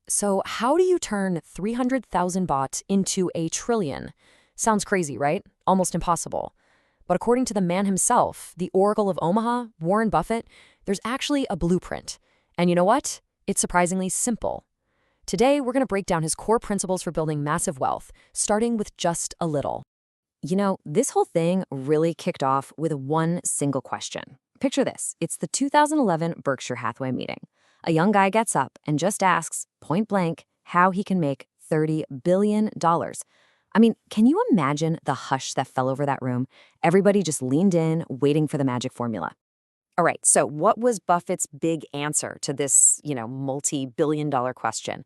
So, how do you turn 300,000 baht into a trillion? Sounds crazy, right? Almost impossible. But according to the man himself, the Oracle of Omaha, Warren Buffett, there's actually a blueprint. And you know what? It's surprisingly simple. Today, we're going to break down his core principles for building massive wealth, starting with just a little. This whole thing really kicked off with one single question. Picture this. It's the 2011 Berkshire Hathaway meeting. A young guy gets up and just asks, point blank, how he can make $30 billion. I mean, can you imagine the hush that fell over that room? Everybody just leaned in, waiting for the magic formula. All right, so what was Buffett's big answer to this, multi-billion dollar question?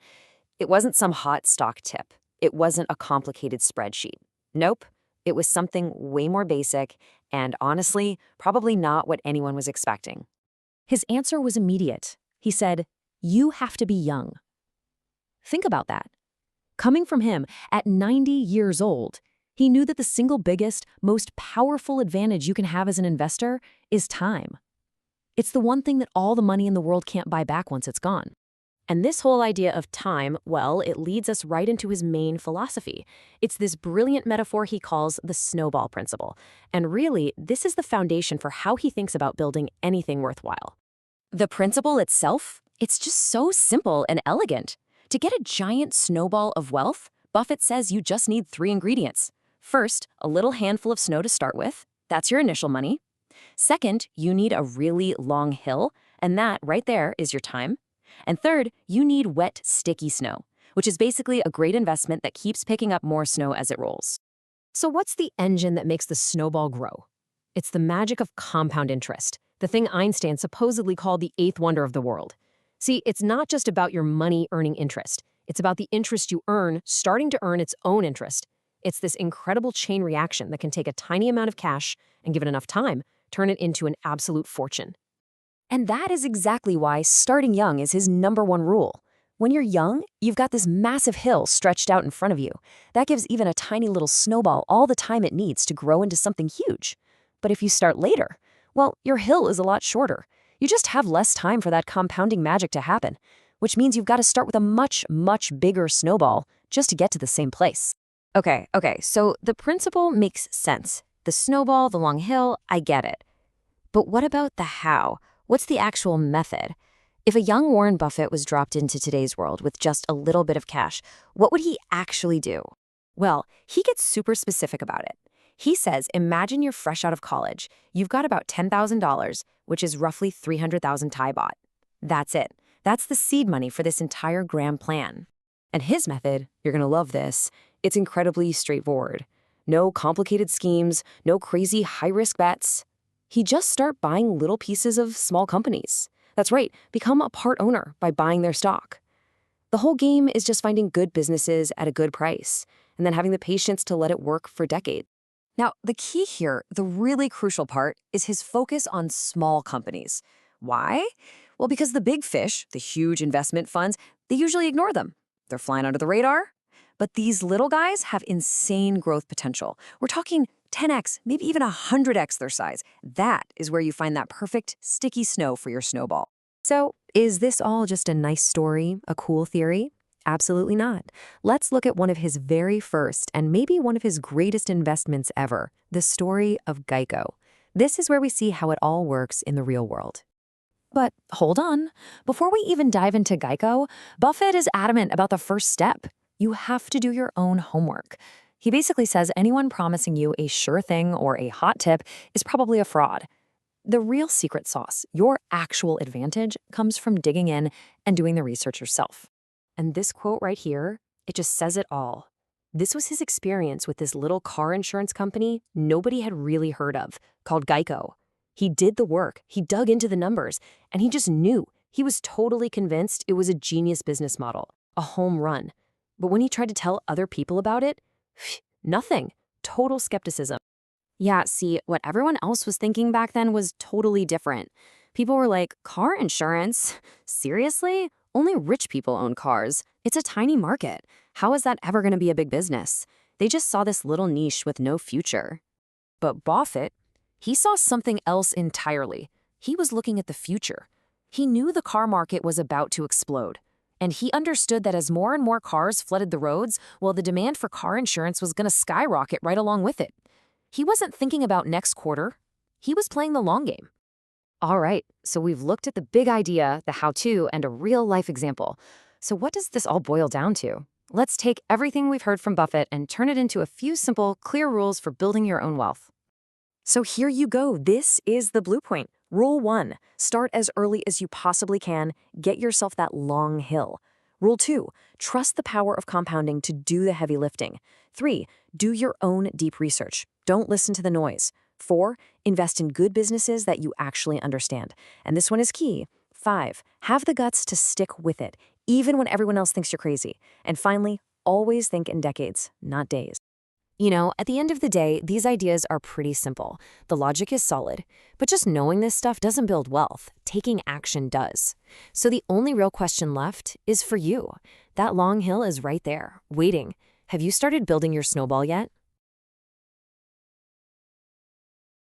It wasn't some hot stock tip. It wasn't a complicated spreadsheet. Nope. It was something way more basic and, honestly, probably not what anyone was expecting. His answer was immediate. He said, you have to be young. Think about that. Coming from him at 90 years old, he knew that the single biggest, most powerful advantage you can have as an investor is time. It's the one thing that all the money in the world can't buy back once it's gone. And this whole idea of time, well, it leads us right into his main philosophy. It's this brilliant metaphor he calls the Snowball Principle. And really, this is the foundation for how he thinks about building anything worthwhile. The principle itself, it's just so simple and elegant. To get a giant snowball of wealth, Buffett says you just need 3 ingredients. First, a little handful of snow to start with. That's your initial money. Second, you need a really long hill, and that right there is your time. And third, you need wet, sticky snow, which is basically a great investment that keeps picking up more snow as it rolls. So what's the engine that makes the snowball grow? It's the magic of compound interest, the thing Einstein supposedly called the 8th wonder of the world. See, it's not just about your money earning interest. It's about the interest you earn starting to earn its own interest. It's this incredible chain reaction that can take a tiny amount of cash and, given enough time, turn it into an absolute fortune. And that is exactly why starting young is his #1 rule. When you're young, you've got this massive hill stretched out in front of you. That gives even a tiny little snowball all the time it needs to grow into something huge. But if you start later, well, your hill is a lot shorter. You just have less time for that compounding magic to happen, which means you've got to start with a much, much bigger snowball just to get to the same place. Okay, so the principle makes sense. The snowball, the long hill, I get it. But what about the how? What's the actual method? If a young Warren Buffett was dropped into today's world with just a little bit of cash, what would he actually do? Well, he gets super specific about it. He says, imagine you're fresh out of college. You've got about $10,000, which is roughly 300,000 Thai baht. That's it. That's the seed money for this entire grand plan. And his method, you're going to love this, it's incredibly straightforward. No complicated schemes, no crazy high-risk bets. He just start buying little pieces of small companies. That's right, become a part owner by buying their stock. The whole game is just finding good businesses at a good price, and then having the patience to let it work for decades. Now, the key here, the really crucial part, is his focus on small companies. Why? Well, because the big fish, the huge investment funds, they usually ignore them. They're flying under the radar. But these little guys have insane growth potential. We're talking 10x, maybe even 100x their size. That is where you find that perfect sticky snow for your snowball. So, is this all just a nice story, a cool theory? Absolutely not. Let's look at one of his very first and maybe one of his greatest investments ever, the story of Geico. This is where we see how it all works in the real world. But hold on. Before we even dive into Geico, Buffett is adamant about the first step. You have to do your own homework. He basically says anyone promising you a sure thing or a hot tip is probably a fraud. The real secret sauce, your actual advantage, comes from digging in and doing the research yourself. And this quote right here, it just says it all. This was his experience with this little car insurance company nobody had really heard of, called Geico. He did the work, he dug into the numbers, and he just knew. He was totally convinced it was a genius business model, a home run. But when he tried to tell other people about it, nothing. Total skepticism. Yeah, see, what everyone else was thinking back then was totally different. People were like, car insurance? Seriously? Only rich people own cars. It's a tiny market. How is that ever going to be a big business? They just saw this little niche with no future. But Buffett, he saw something else entirely. He was looking at the future. He knew the car market was about to explode. And he understood that as more and more cars flooded the roads, well, the demand for car insurance was going to skyrocket right along with it. He wasn't thinking about next quarter. He was playing the long game. All right, so we've looked at the big idea, the how-to, and a real-life example. So what does this all boil down to? Let's take everything we've heard from Buffett and turn it into a few simple, clear rules for building your own wealth. So here you go. This is the blueprint. Rule 1, start as early as you possibly can. Get yourself that long hill. Rule 2, trust the power of compounding to do the heavy lifting. 3, do your own deep research. Don't listen to the noise. 4, invest in good businesses that you actually understand. And this one is key. 5, have the guts to stick with it, even when everyone else thinks you're crazy. And finally, always think in decades, not days. You know, at the end of the day, these ideas are pretty simple. The logic is solid. But just knowing this stuff doesn't build wealth. Taking action does. So the only real question left is for you. That long hill is right there, waiting. Have you started building your snowball yet?